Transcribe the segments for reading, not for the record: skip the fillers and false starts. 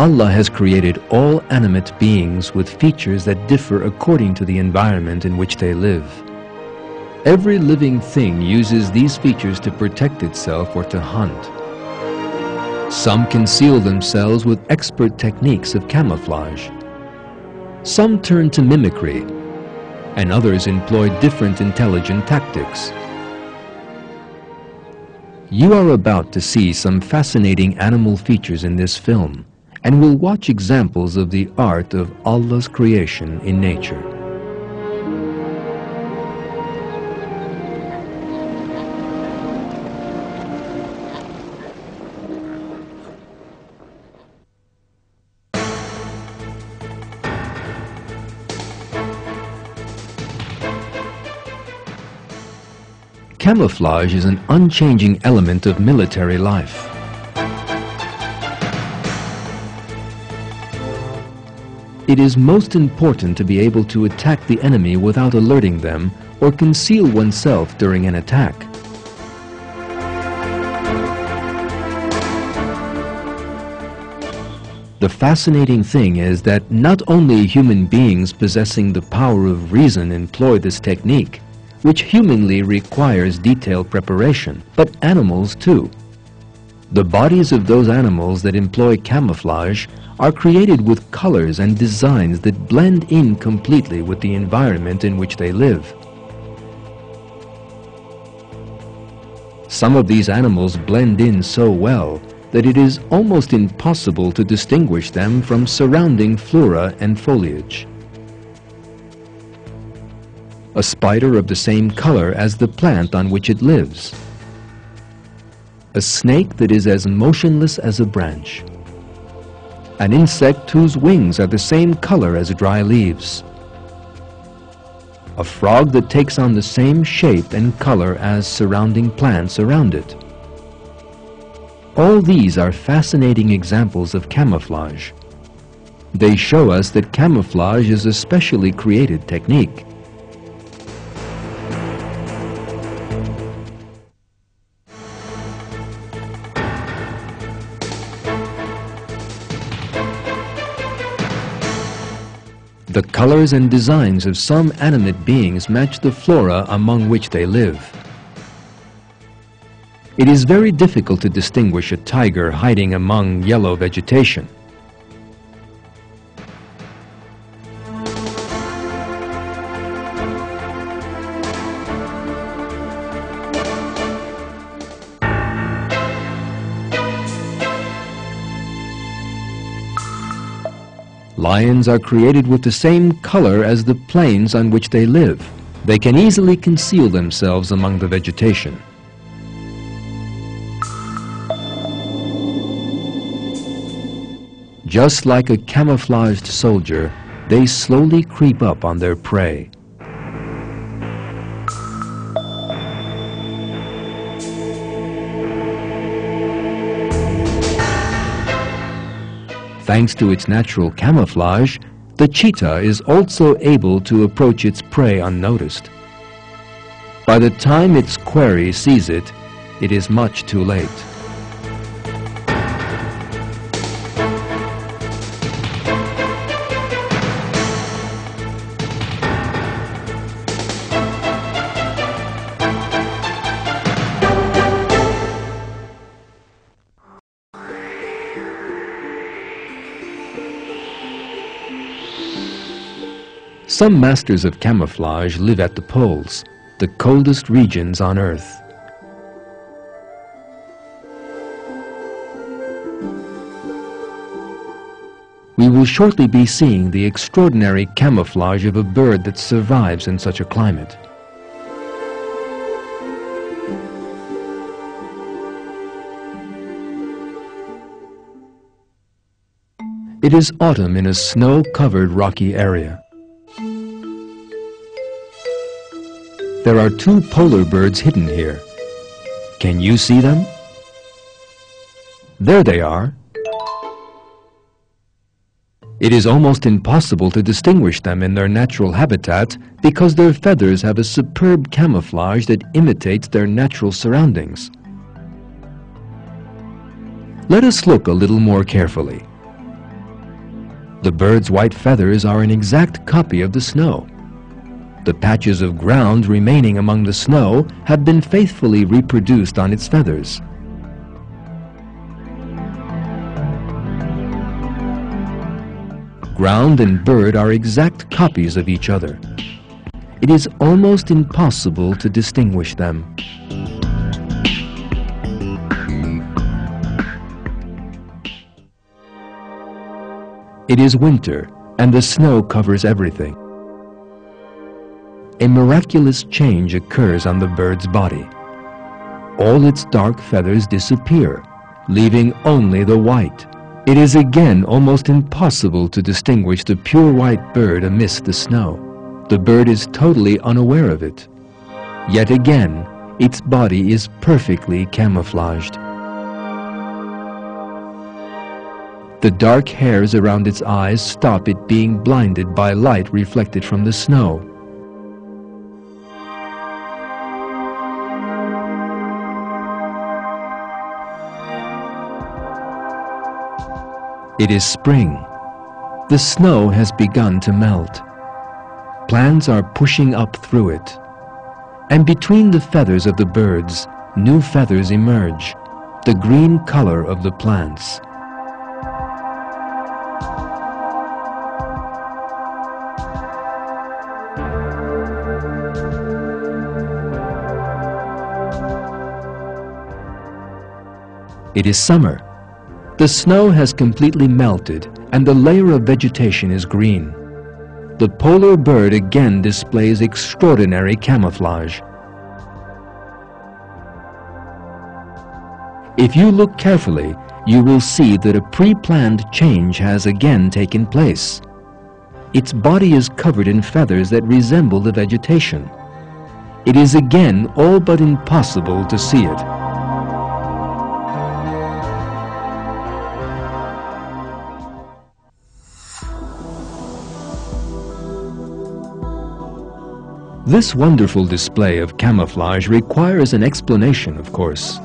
Allah has created all animate beings with features that differ according to the environment in which they live. Every living thing uses these features to protect itself or to hunt. Some conceal themselves with expert techniques of camouflage. Some turn to mimicry, and others employ different intelligent tactics. You are about to see some fascinating animal features in this film, and will watch examples of the art of Allah's creation in nature. Camouflage is an unchanging element of military life. It is most important to be able to attack the enemy without alerting them or conceal oneself during an attack. The fascinating thing is that not only human beings possessing the power of reason employ this technique, which humanly requires detailed preparation, but animals too. The bodies of those animals that employ camouflage are created with colors and designs that blend in completely with the environment in which they live. Some of these animals blend in so well that it is almost impossible to distinguish them from surrounding flora and foliage. A spider of the same color as the plant on which it lives. A snake that is as motionless as a branch. An insect whose wings are the same color as dry leaves. A frog that takes on the same shape and color as surrounding plants around it. All these are fascinating examples of camouflage. They show us that camouflage is a specially created technique. The colors and designs of some animate beings match the flora among which they live. It is very difficult to distinguish a tiger hiding among yellow vegetation. Lions are created with the same color as the plains on which they live. They can easily conceal themselves among the vegetation. Just like a camouflaged soldier, they slowly creep up on their prey. Thanks to its natural camouflage, the cheetah is also able to approach its prey unnoticed. By the time its quarry sees it, it is much too late. Some masters of camouflage live at the poles, the coldest regions on Earth. We will shortly be seeing the extraordinary camouflage of a bird that survives in such a climate. It is autumn in a snow-covered rocky area. There are two polar birds hidden here. Can you see them? There they are. It is almost impossible to distinguish them in their natural habitat because their feathers have a superb camouflage that imitates their natural surroundings. Let us look a little more carefully. The bird's white feathers are an exact copy of the snow. The patches of ground remaining among the snow have been faithfully reproduced on its feathers. Ground and bird are exact copies of each other. It is almost impossible to distinguish them. It is winter, and the snow covers everything. A miraculous change occurs on the bird's body. All its dark feathers disappear, leaving only the white. It is again almost impossible to distinguish the pure white bird amidst the snow. The bird is totally unaware of it. Yet again, its body is perfectly camouflaged. The dark hairs around its eyes stop it being blinded by light reflected from the snow. It is spring. The snow has begun to melt. Plants are pushing up through it. And between the feathers of the birds, new feathers emerge, the green color of the plants. It is summer. The snow has completely melted and the layer of vegetation is green. The polar bird again displays extraordinary camouflage. If you look carefully, you will see that a pre-planned change has again taken place. Its body is covered in feathers that resemble the vegetation. It is again all but impossible to see it. This wonderful display of camouflage requires an explanation, of course.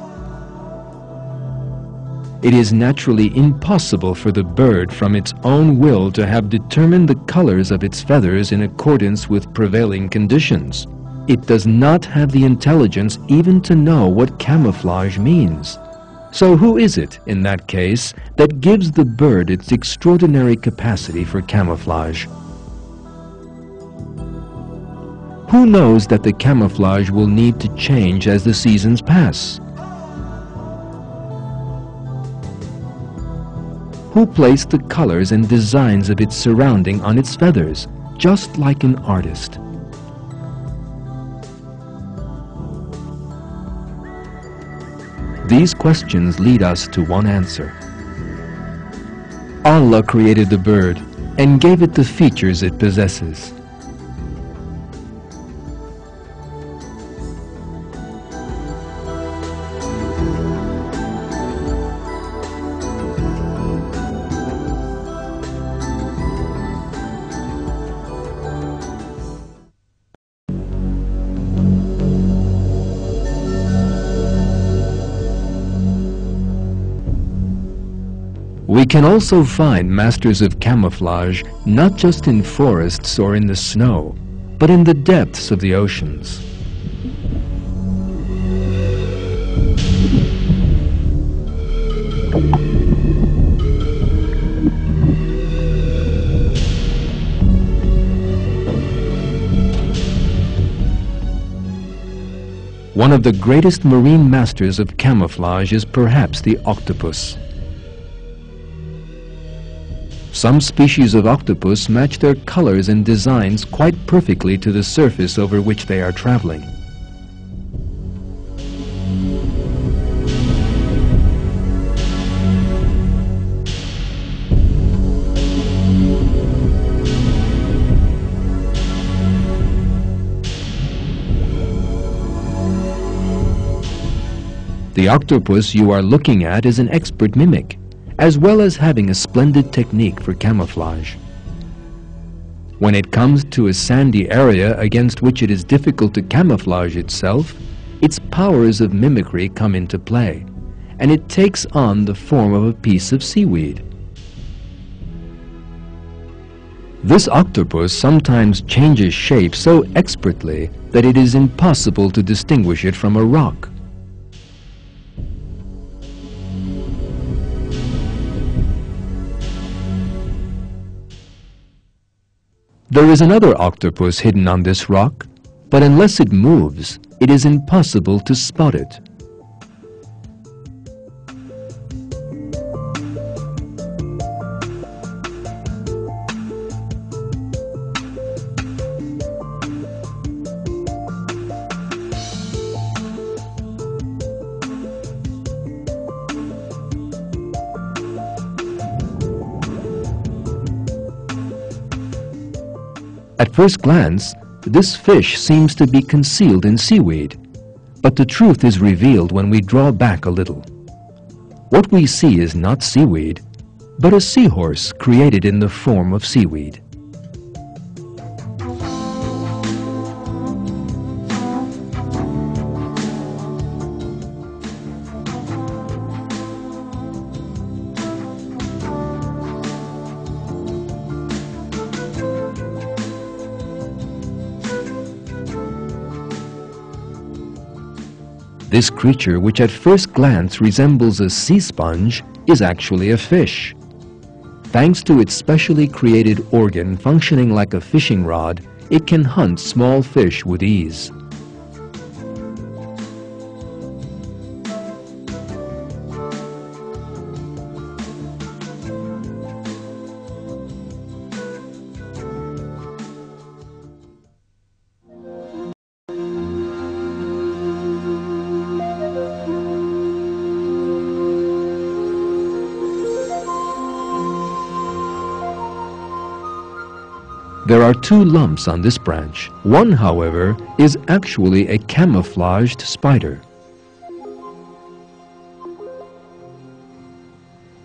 It is naturally impossible for the bird from its own will to have determined the colors of its feathers in accordance with prevailing conditions. It does not have the intelligence even to know what camouflage means. So who is it, in that case, that gives the bird its extraordinary capacity for camouflage? Who knows that the camouflage will need to change as the seasons pass? Who placed the colors and designs of its surrounding on its feathers, just like an artist? These questions lead us to one answer. Allah created the bird and gave it the features it possesses. We can also find masters of camouflage not just in forests or in the snow, but in the depths of the oceans. One of the greatest marine masters of camouflage is perhaps the octopus. Some species of octopus match their colors and designs quite perfectly to the surface over which they are traveling. The octopus you are looking at is an expert mimic, as well as having a splendid technique for camouflage. When it comes to a sandy area against which it is difficult to camouflage itself, its powers of mimicry come into play, and it takes on the form of a piece of seaweed. This octopus sometimes changes shape so expertly that it is impossible to distinguish it from a rock. There is another octopus hidden on this rock, but unless it moves, it is impossible to spot it. At first glance, this fish seems to be concealed in seaweed, but the truth is revealed when we draw back a little. What we see is not seaweed, but a seahorse created in the form of seaweed. This creature, which at first glance resembles a sea sponge, is actually a fish. Thanks to its specially created organ functioning like a fishing rod, it can hunt small fish with ease. There are two lumps on this branch. One, however, is actually a camouflaged spider.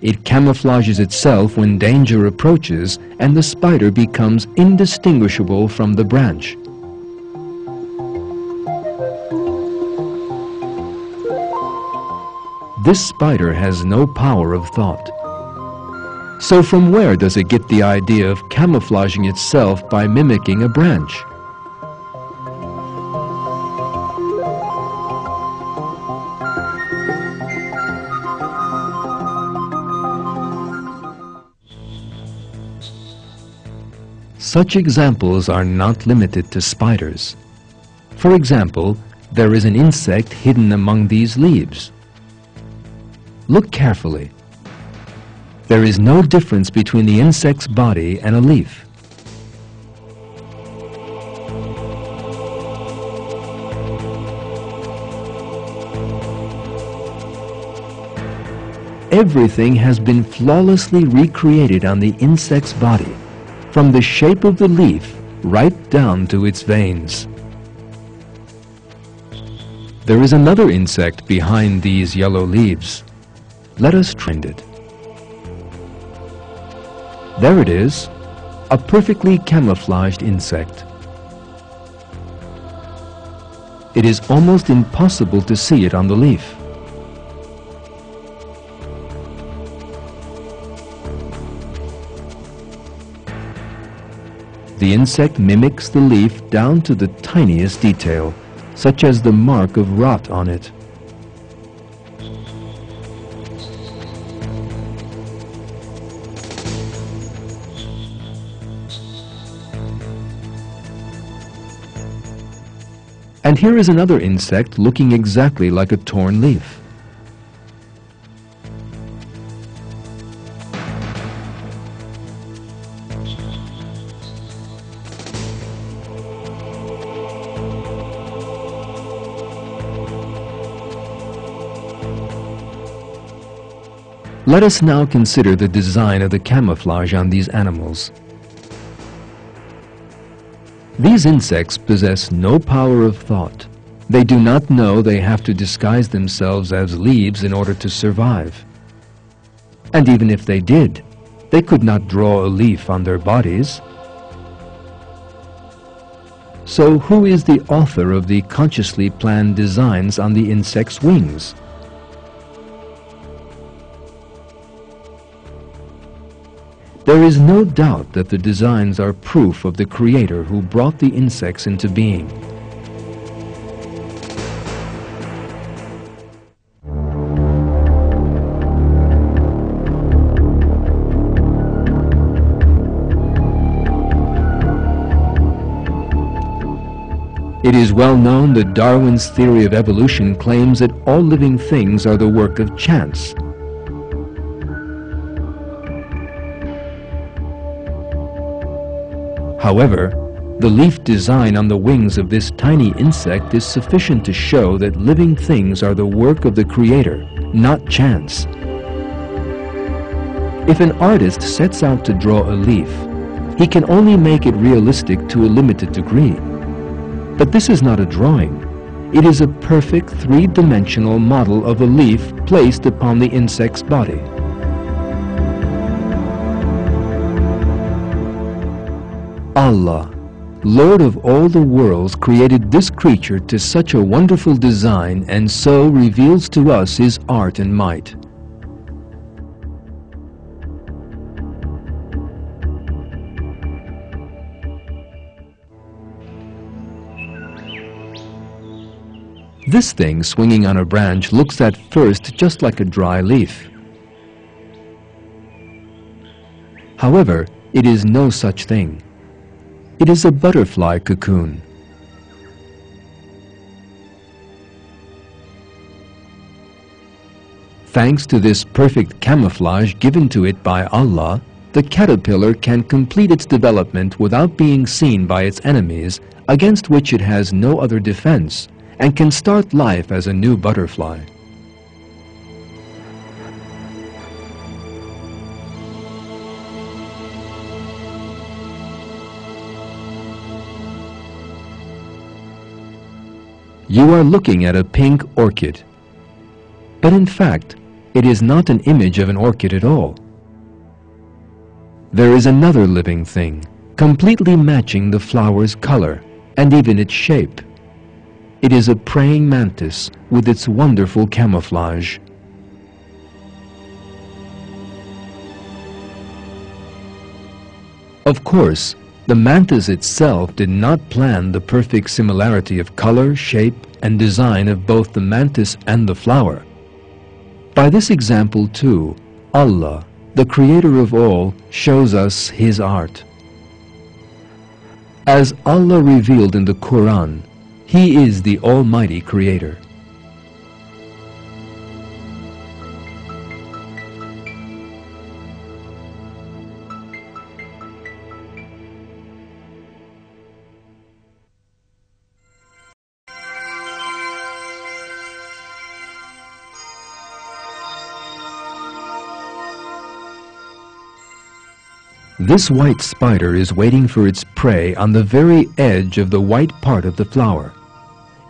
It camouflages itself when danger approaches, and the spider becomes indistinguishable from the branch. This spider has no power of thought. So from where does it get the idea of camouflaging itself by mimicking a branch? Such examples are not limited to spiders. For example, there is an insect hidden among these leaves. Look carefully. There is no difference between the insect's body and a leaf. Everything has been flawlessly recreated on the insect's body, from the shape of the leaf right down to its veins. There is another insect behind these yellow leaves. Let us find it. There it is, a perfectly camouflaged insect. It is almost impossible to see it on the leaf. The insect mimics the leaf down to the tiniest detail, such as the mark of rot on it. And here is another insect looking exactly like a torn leaf. Let us now consider the design of the camouflage on these animals. These insects possess no power of thought. They do not know they have to disguise themselves as leaves in order to survive. And even if they did, they could not draw a leaf on their bodies. So who is the author of the consciously planned designs on the insect's wings? There is no doubt that the designs are proof of the Creator who brought the insects into being. It is well known that Darwin's theory of evolution claims that all living things are the work of chance. However, the leaf design on the wings of this tiny insect is sufficient to show that living things are the work of the Creator, not chance. If an artist sets out to draw a leaf, he can only make it realistic to a limited degree. But this is not a drawing. It is a perfect three-dimensional model of a leaf placed upon the insect's body. Allah, Lord of all the worlds, created this creature to such a wonderful design and so reveals to us His art and might. This thing swinging on a branch looks at first just like a dry leaf. However, it is no such thing. It is a butterfly cocoon. Thanks to this perfect camouflage given to it by Allah, the caterpillar can complete its development without being seen by its enemies, against which it has no other defense, and can start life as a new butterfly. You are looking at a pink orchid, but in fact, it is not an image of an orchid at all. There is another living thing, completely matching the flower's color and even its shape. It is a praying mantis with its wonderful camouflage. Of course, the mantis itself did not plan the perfect similarity of color, shape, and design of both the mantis and the flower. By this example too, Allah, the Creator of all, shows us His art. As Allah revealed in the Quran, He is the Almighty Creator. This white spider is waiting for its prey on the very edge of the white part of the flower.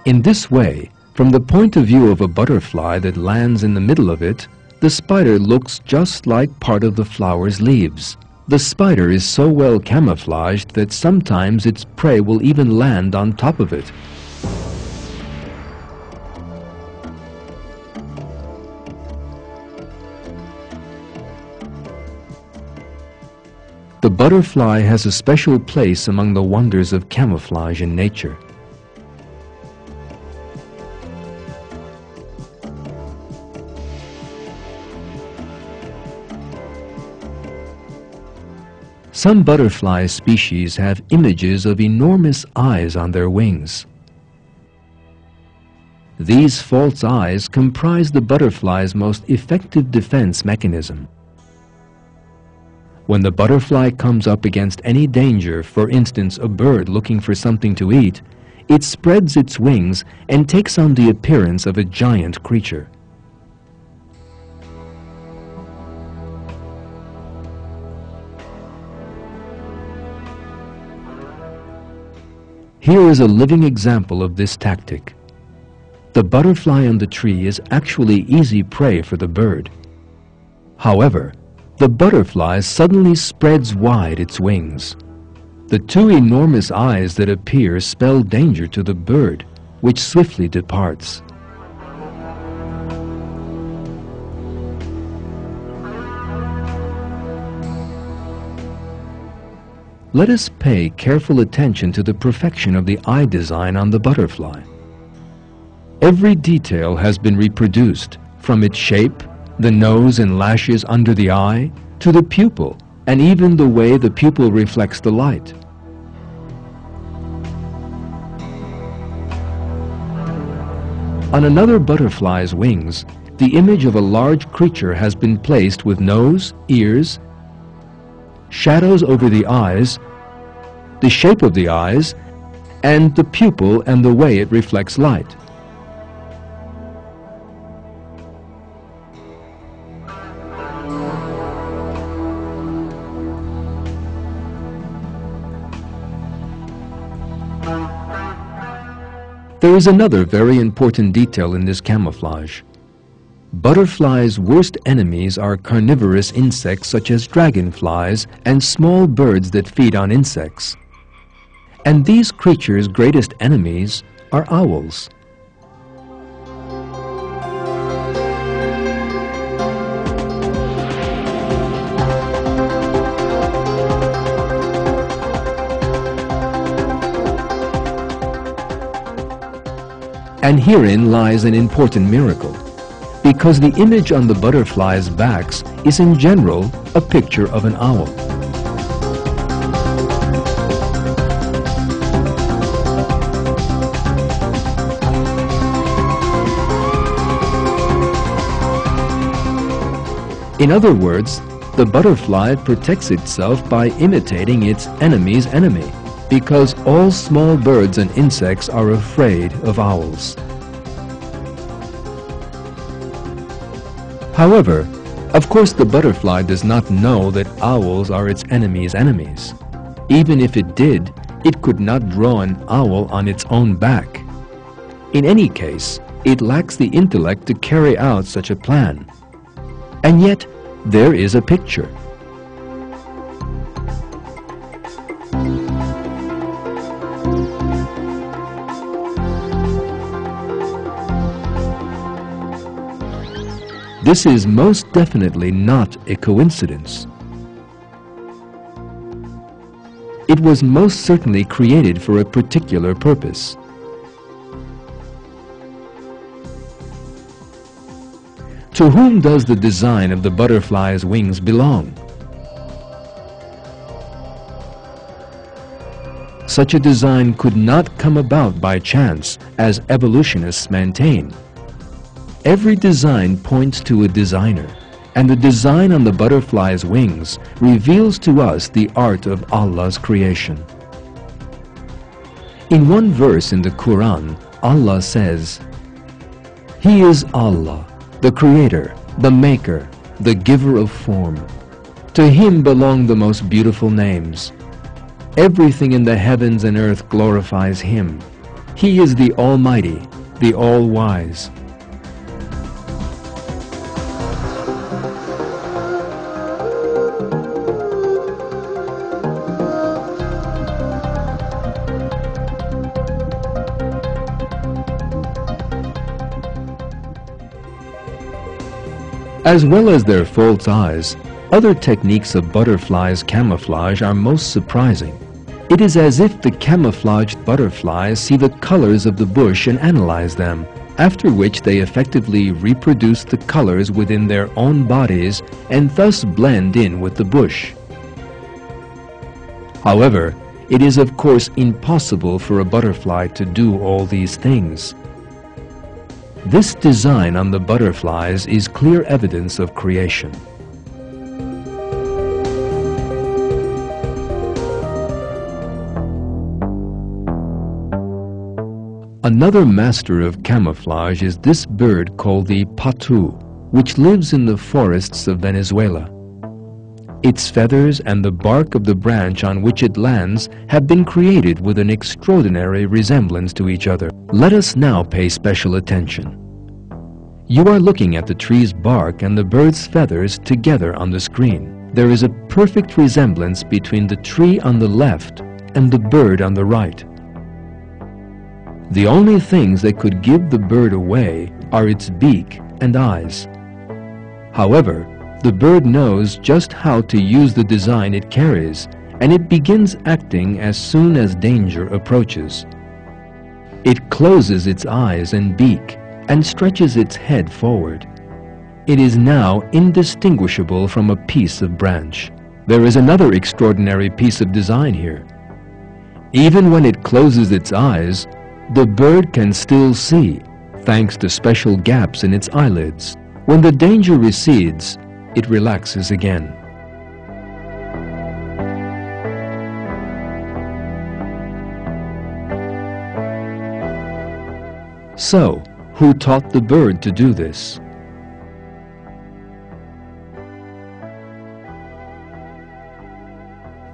In this way, from the point of view of a butterfly that lands in the middle of it, the spider looks just like part of the flower's leaves. The spider is so well camouflaged that sometimes its prey will even land on top of it. The butterfly has a special place among the wonders of camouflage in nature. Some butterfly species have images of enormous eyes on their wings. These false eyes comprise the butterfly's most effective defense mechanism. When the butterfly comes up against any danger, for instance a bird looking for something to eat, it spreads its wings and takes on the appearance of a giant creature. Here is a living example of this tactic. The butterfly on the tree is actually easy prey for the bird. However, the butterfly suddenly spreads wide its wings. The two enormous eyes that appear spell danger to the bird, which swiftly departs. Let us pay careful attention to the perfection of the eye design on the butterfly. Every detail has been reproduced, from its shape, the nose and lashes under the eye, to the pupil, and even the way the pupil reflects the light. On another butterfly's wings, the image of a large creature has been placed with nose, ears, shadows over the eyes, the shape of the eyes, and the pupil and the way it reflects light. There is another very important detail in this camouflage. Butterflies' worst enemies are carnivorous insects such as dragonflies and small birds that feed on insects. And these creatures' greatest enemies are owls. And herein lies an important miracle, because the image on the butterflies' backs is in general a picture of an owl. In other words, the butterfly protects itself by imitating its enemy's enemy, because all small birds and insects are afraid of owls. However, of course the butterfly does not know that owls are its enemy's enemies. Even if it did, it could not draw an owl on its own back. In any case, it lacks the intellect to carry out such a plan. And yet, there is a picture. This is most definitely not a coincidence. It was most certainly created for a particular purpose. To whom does the design of the butterfly's wings belong? Such a design could not come about by chance, as evolutionists maintain. Every design points to a designer, and the design on the butterfly's wings reveals to us the art of Allah's creation. In one verse in the Quran, Allah says, "He is Allah, the Creator, the Maker, the Giver of form. To Him belong the most beautiful names. Everything in the heavens and earth glorifies Him. He is the Almighty, the All-Wise." As well as their false eyes, other techniques of butterflies' camouflage are most surprising. It is as if the camouflaged butterflies see the colors of the bush and analyze them, after which they effectively reproduce the colors within their own bodies and thus blend in with the bush. However, it is of course impossible for a butterfly to do all these things. This design on the butterflies is clear evidence of creation. Another master of camouflage is this bird called the patu, which lives in the forests of Venezuela. Its feathers and the bark of the branch on which it lands have been created with an extraordinary resemblance to each other. Let us now pay special attention. You are looking at the tree's bark and the bird's feathers together on the screen. There is a perfect resemblance between the tree on the left and the bird on the right. The only things that could give the bird away are its beak and eyes. However, the bird knows just how to use the design it carries, and it begins acting as soon as danger approaches. It closes its eyes and beak and stretches its head forward. It is now indistinguishable from a piece of branch. There is another extraordinary piece of design here. Even when it closes its eyes, the bird can still see, thanks to special gaps in its eyelids. When the danger recedes, it relaxes again. So, who taught the bird to do this?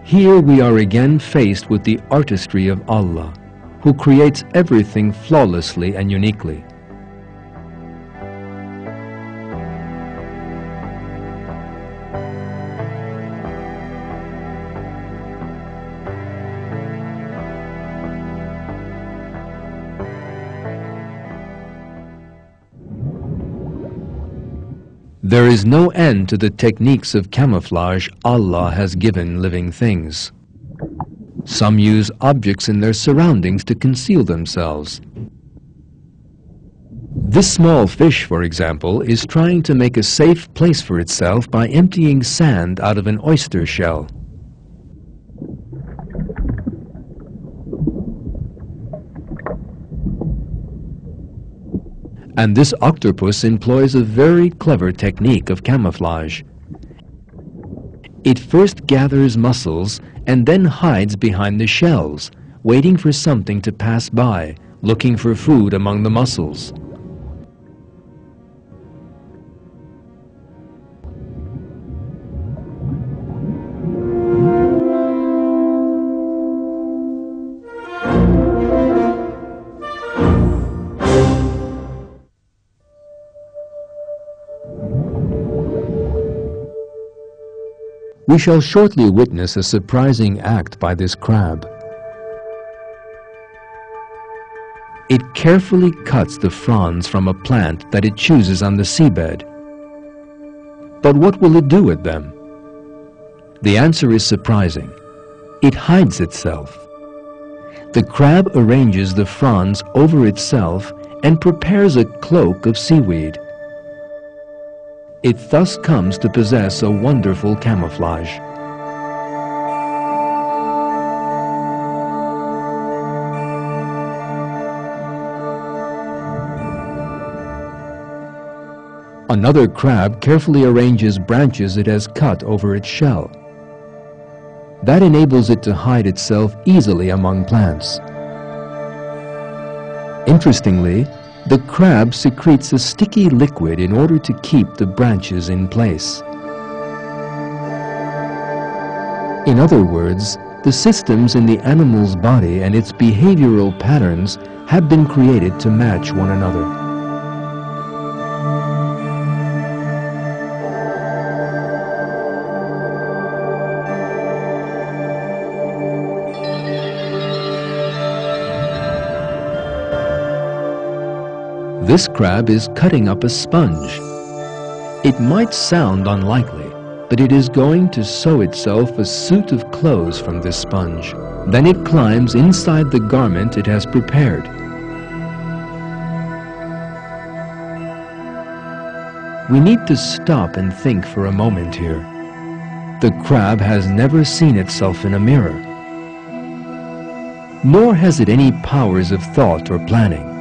Here we are again faced with the artistry of Allah, who creates everything flawlessly and uniquely. There is no end to the techniques of camouflage Allah has given living things. Some use objects in their surroundings to conceal themselves. This small fish, for example, is trying to make a safe place for itself by emptying sand out of an oyster shell. And this octopus employs a very clever technique of camouflage. It first gathers mussels and then hides behind the shells, waiting for something to pass by, looking for food among the mussels. We shall shortly witness a surprising act by this crab. It carefully cuts the fronds from a plant that it chooses on the seabed. But what will it do with them? The answer is surprising. It hides itself. The crab arranges the fronds over itself and prepares a cloak of seaweed. It thus comes to possess a wonderful camouflage. Another crab carefully arranges branches it has cut over its shell. That enables it to hide itself easily among plants. Interestingly, the crab secretes a sticky liquid in order to keep the branches in place. In other words, the systems in the animal's body and its behavioral patterns have been created to match one another. This crab is cutting up a sponge. It might sound unlikely, but it is going to sew itself a suit of clothes from this sponge. Then it climbs inside the garment it has prepared. We need to stop and think for a moment here. The crab has never seen itself in a mirror, nor has it any powers of thought or planning.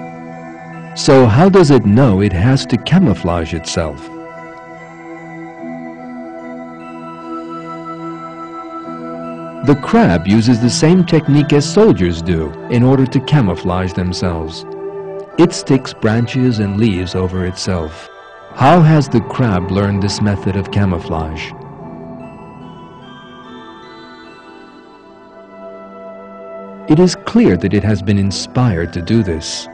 So how does it know it has to camouflage itself? The crab uses the same technique as soldiers do in order to camouflage themselves. It sticks branches and leaves over itself. How has the crab learned this method of camouflage? It is clear that it has been inspired to do this.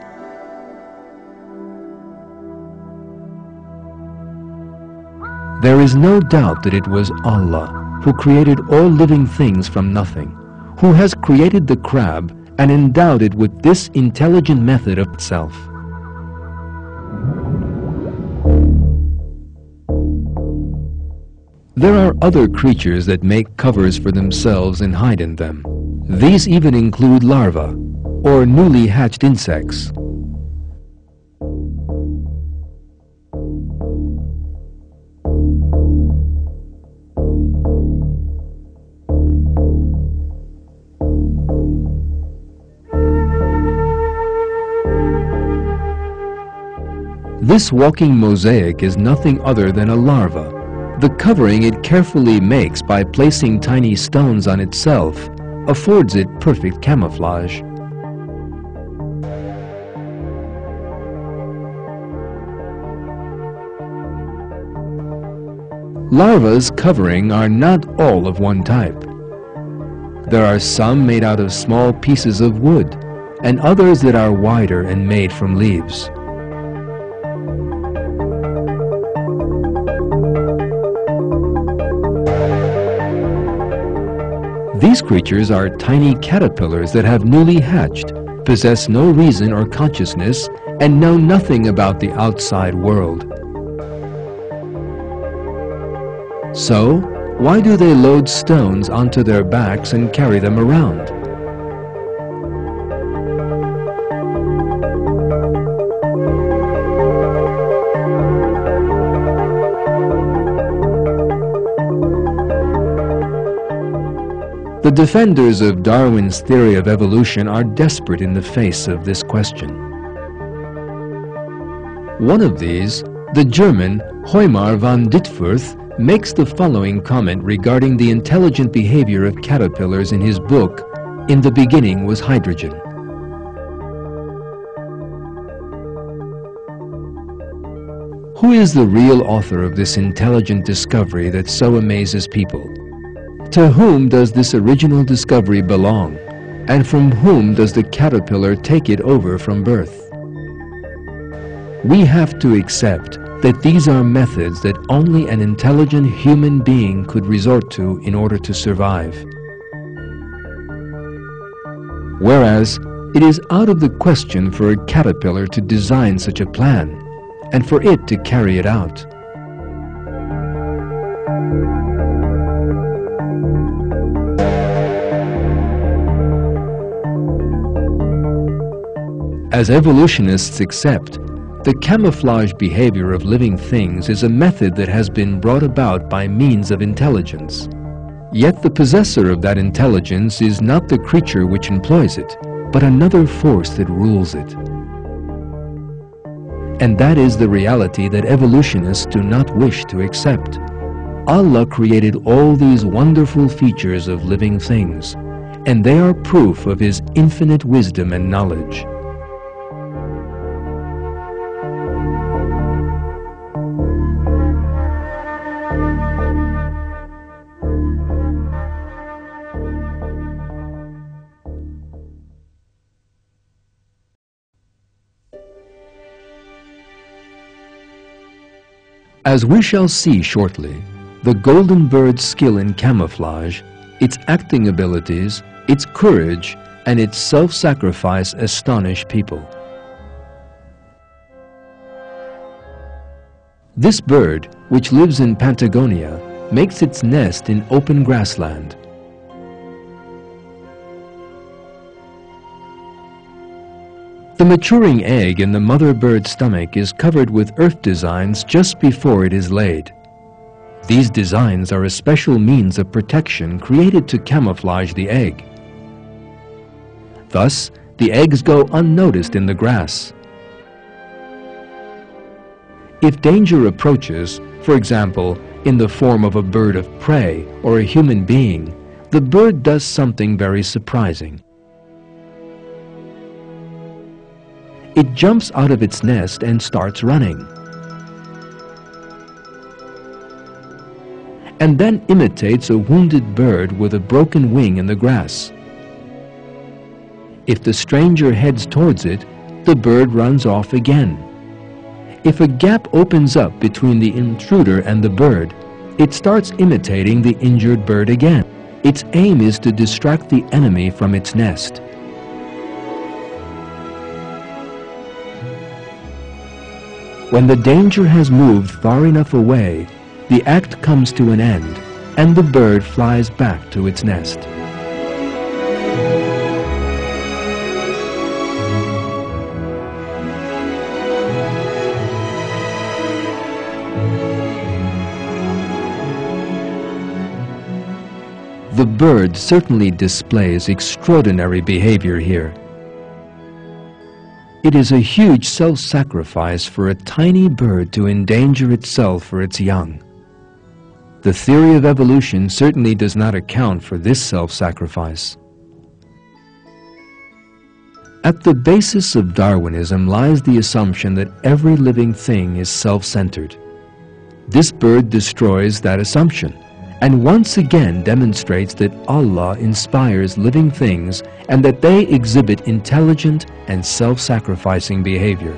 There is no doubt that it was Allah who created all living things from nothing, who has created the crab and endowed it with this intelligent method of itself. There are other creatures that make covers for themselves and hide in them. These even include larvae, or newly hatched insects. This walking mosaic is nothing other than a larva. The covering it carefully makes by placing tiny stones on itself affords it perfect camouflage. Larva's covering are not all of one type. There are some made out of small pieces of wood, and others that are wider and made from leaves. These creatures are tiny caterpillars that have newly hatched, possess no reason or consciousness, and know nothing about the outside world. So, why do they load stones onto their backs and carry them around? The defenders of Darwin's theory of evolution are desperate in the face of this question. One of these, the German Heumar van Ditfurth, makes the following comment regarding the intelligent behavior of caterpillars in his book, In the Beginning Was Hydrogen. Who is the real author of this intelligent discovery that so amazes people? To whom does this original discovery belong, and from whom does the caterpillar take it over from birth? We have to accept that these are methods that only an intelligent human being could resort to in order to survive. Whereas, it is out of the question for a caterpillar to design such a plan, and for it to carry it out. As evolutionists accept, the camouflage behavior of living things is a method that has been brought about by means of intelligence. Yet the possessor of that intelligence is not the creature which employs it, but another force that rules it. And that is the reality that evolutionists do not wish to accept. Allah created all these wonderful features of living things, and they are proof of His infinite wisdom and knowledge. As we shall see shortly, the golden bird's skill in camouflage, its acting abilities, its courage, and its self-sacrifice astonish people. This bird, which lives in Patagonia, makes its nest in open grassland. The maturing egg in the mother bird's stomach is covered with earth designs just before it is laid. These designs are a special means of protection created to camouflage the egg. Thus, the eggs go unnoticed in the grass. If danger approaches, for example, in the form of a bird of prey or a human being, the bird does something very surprising. It jumps out of its nest and starts running, and then imitates a wounded bird with a broken wing in the grass. If the stranger heads towards it, the bird runs off again. If a gap opens up between the intruder and the bird, it starts imitating the injured bird again. Its aim is to distract the enemy from its nest. When the danger has moved far enough away, The act comes to an end, and the bird flies back to its nest. The bird certainly displays extraordinary behavior here. It is a huge self-sacrifice for a tiny bird to endanger itself for its young. The theory of evolution certainly does not account for this self-sacrifice. At the basis of Darwinism lies the assumption that every living thing is self-centered. This bird destroys that assumption, and once again demonstrates that Allah inspires living things and that they exhibit intelligent and self-sacrificing behavior.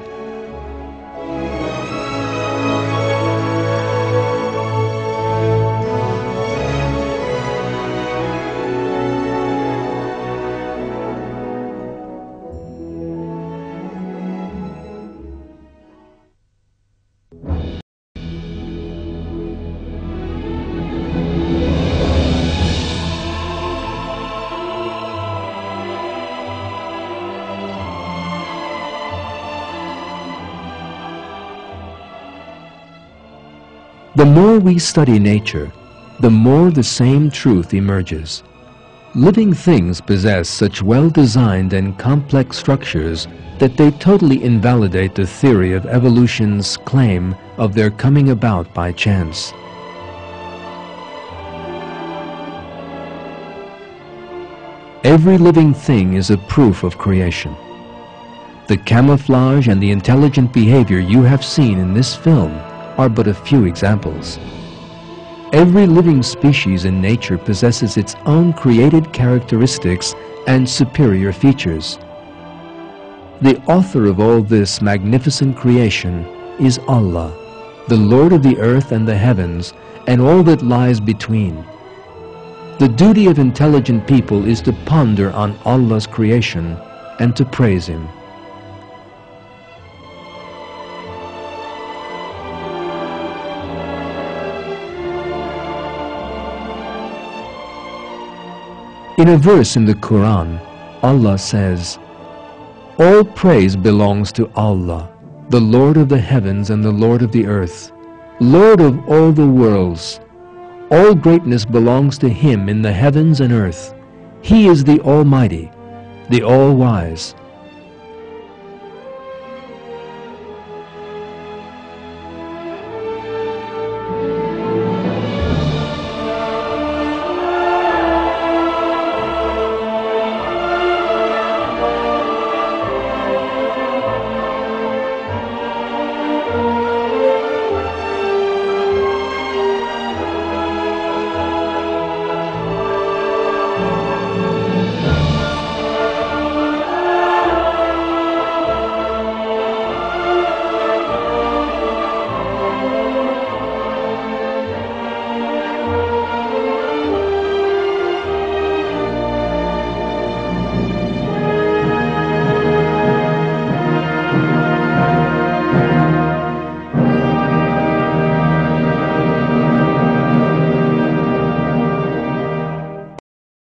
The more we study nature, the more the same truth emerges. Living things possess such well-designed and complex structures that they totally invalidate the theory of evolution's claim of their coming about by chance. Every living thing is a proof of creation. The camouflage and the intelligent behavior you have seen in this film are but a few examples. Every living species in nature possesses its own created characteristics and superior features. The author of all this magnificent creation is Allah, the Lord of the earth and the heavens, and all that lies between. The duty of intelligent people is to ponder on Allah's creation and to praise Him. In a verse in the Quran, Allah says, "All praise belongs to Allah, the Lord of the heavens and the Lord of the earth, Lord of all the worlds. All greatness belongs to Him in the heavens and earth. He is the Almighty, the All-Wise."